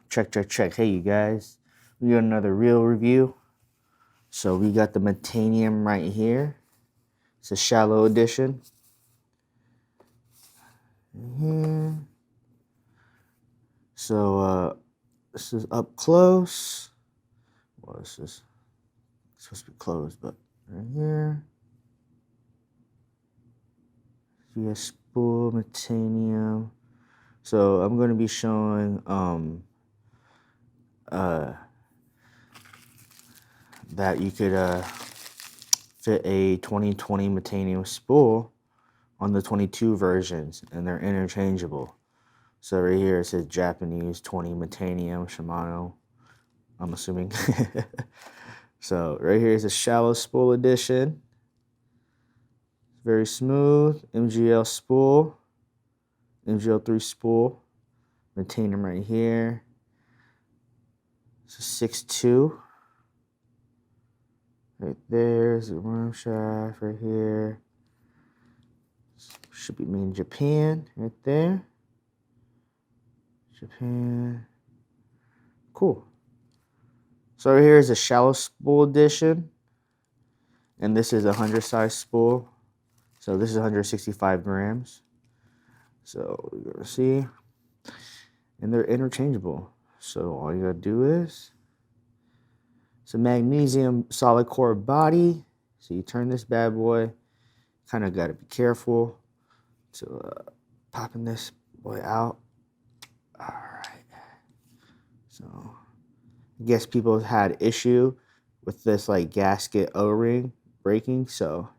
Check, check, check. Hey, you guys. We got another real review. So we got the Metanium right here. It's a shallow edition. Here. So this is up close. Well, this is supposed to be closed, but right here. VS Spool Metanium. So I'm going to be showing that you could fit a 2020 Metanium spool on the 22 versions, and they're interchangeable. So right here it says Japanese 20 Metanium Shimano, I'm assuming. So right here is a shallow spool edition. Very smooth. MGL spool. MGL3 spool. Metanium right here. It's a 6.2. Right there's the worm shaft right here. Should be made in Japan right there. Japan. Cool. So right here is a shallow spool edition. And this is a 100 size spool. So this is 165 grams. So you're gonna see. And they're interchangeable. So all you gotta do is, it's a magnesium solid core body. So you turn this bad boy. Kind of gotta be careful to popping this boy out. All right. So I guess people have had issue with this like gasket O-ring breaking, so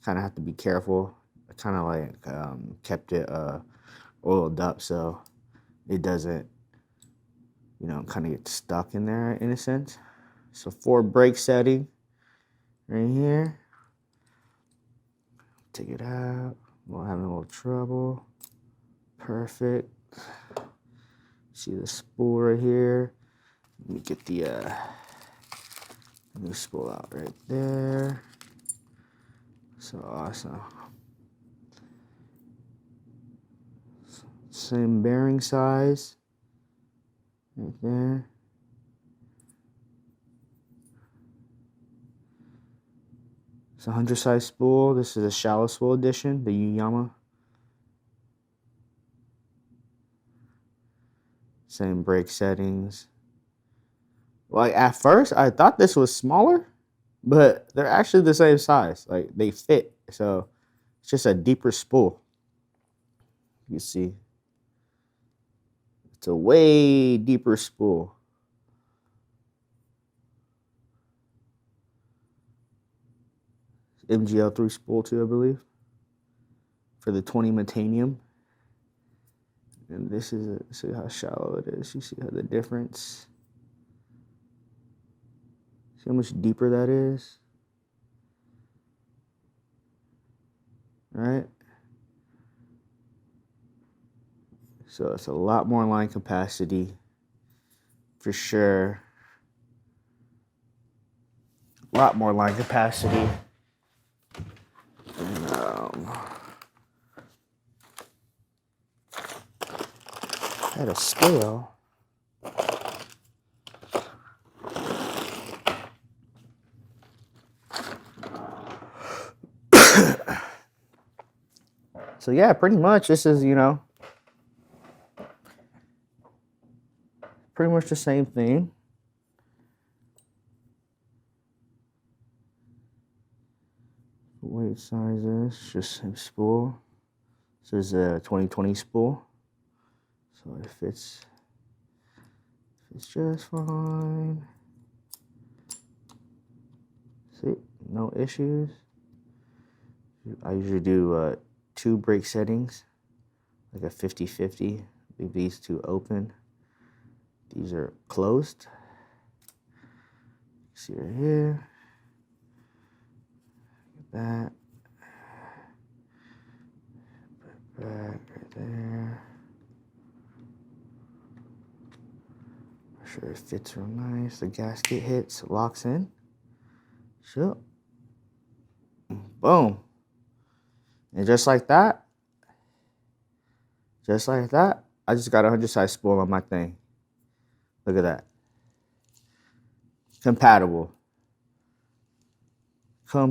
kind of have to be careful. I kind of like kept it oiled up so it doesn't, kind of get stuck in there in a sense. So 4 brake setting right here. Take it out. We're having a little trouble. Perfect. See the spool right here. Let me get the new spool out right there. So awesome. Same bearing size right there. It's a 100 size spool. This is a shallow spool edition, the Uyama. Same brake settings. Like at first, I thought this was smaller, but they're actually the same size. Like they fit. So it's just a deeper spool. You see, it's a way deeper spool. MGL3 spool too, I believe, for the 20 Metanium. And this is see how shallow it is. You see how the difference. See how much deeper that is? Right? So it's a lot more line capacity for sure. A lot more line capacity. And, I had a scale. So yeah, pretty much this is, pretty much the same thing. Weight sizes, just same spool. This is a 2020 spool. So it fits just fine. See, no issues. I usually do 2 brake settings, like a 50-50. Leave these 2 open. These are closed. See right here. Get that. Put it back right there. Make sure it fits real nice. The gasket hits, locks in. Sure. Boom. And just like that, I just got a 100 size spool on my thing. Look at that. Compatible. I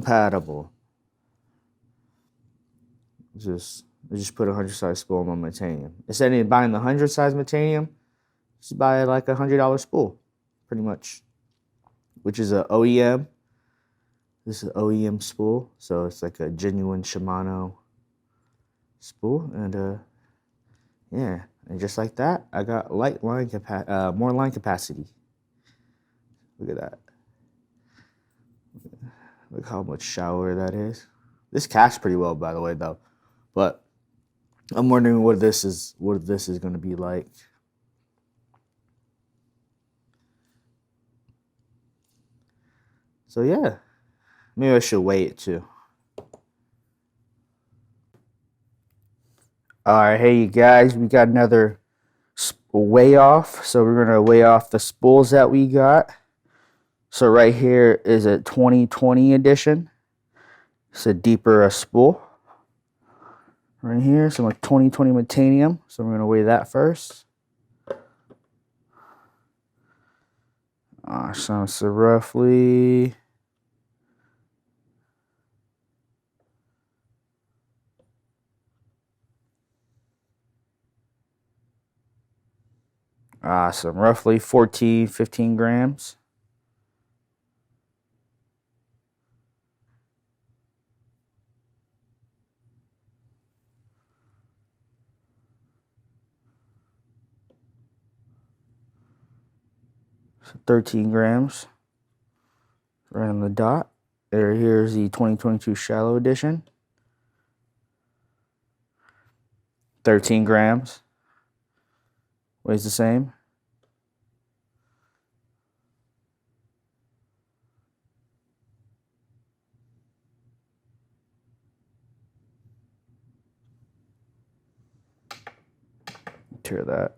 just put a 100 size spool on my Metanium. Instead of buying the 100 size Metanium, just buy like a $100 spool, pretty much. Which is a OEM. This is an OEM spool, so it's like a genuine Shimano spool, and yeah, and just like that, I got more line capacity. Look at that. Look how much shallower that is. This casts pretty well, by the way, though. But I'm wondering what this is going to be like. So yeah, maybe I should weigh it too. All right, hey you guys, we got another weigh off. So we're gonna weigh off the spools that we got. So right here is a 2020 edition. It's a deeper spool. Right here, so my 2020 Metanium. So we're gonna weigh that first. So roughly roughly 14, 15 grams. So 13 grams. Right on the dot. Here's the 2022 Shallow Edition. 13 grams. Weighs the same. Tear that.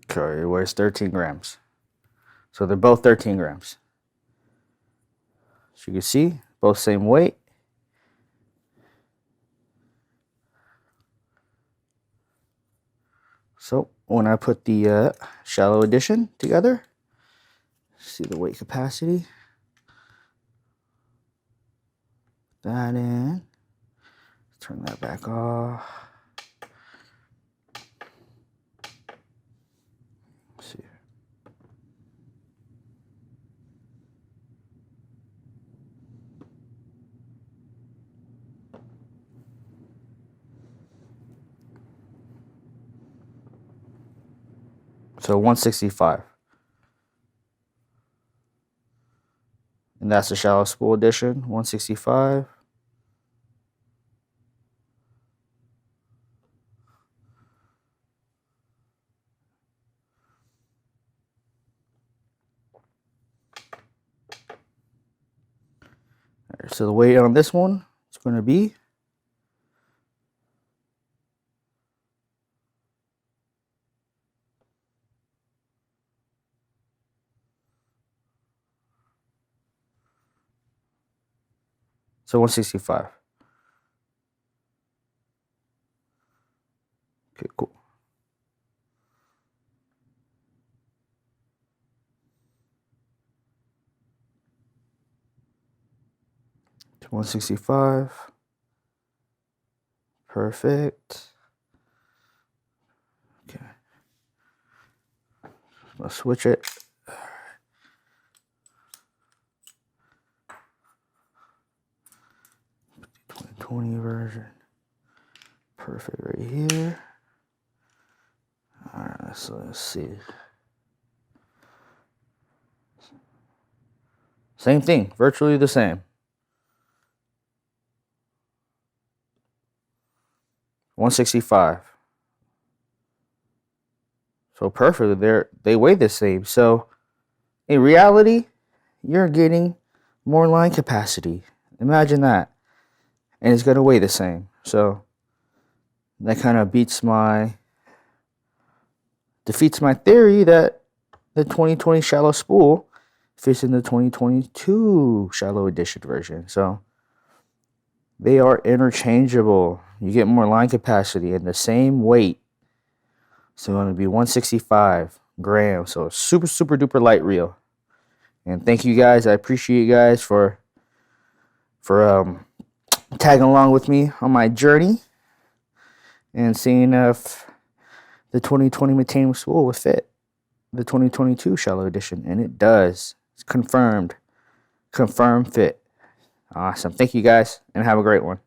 Okay, it weighs 13 grams. So they're both 13 grams. As you can see, both same weight. So when I put the Shallow Edition together, see the weight capacity. That in. Turn that back off. Let's see. So 165. And that's the Shallow Spool Edition, 165. Right, so the weight on this one is going to be so 165. Okay, cool. To 165. Perfect. Okay. Let's switch it. 2020 version. Perfect right here. All right, so let's see. Same thing, virtually the same. 165. So perfectly, they weigh the same. So in reality, you're getting more line capacity. Imagine that. And it's gonna weigh the same. So that kind of defeats my theory that the 2020 Shallow Spool fits in the 2022 Shallow Edition version. So They are interchangeable. You get more line capacity and the same weight. So it's going to be 165 grams. So super, super duper light reel. And thank you guys. I appreciate you guys for tagging along with me on my journey and seeing if the 2020 Maintainable Spool will fit the 2022 Shallow Edition. And it does. It's confirmed. Confirmed fit. Awesome. Thank you guys and have a great one.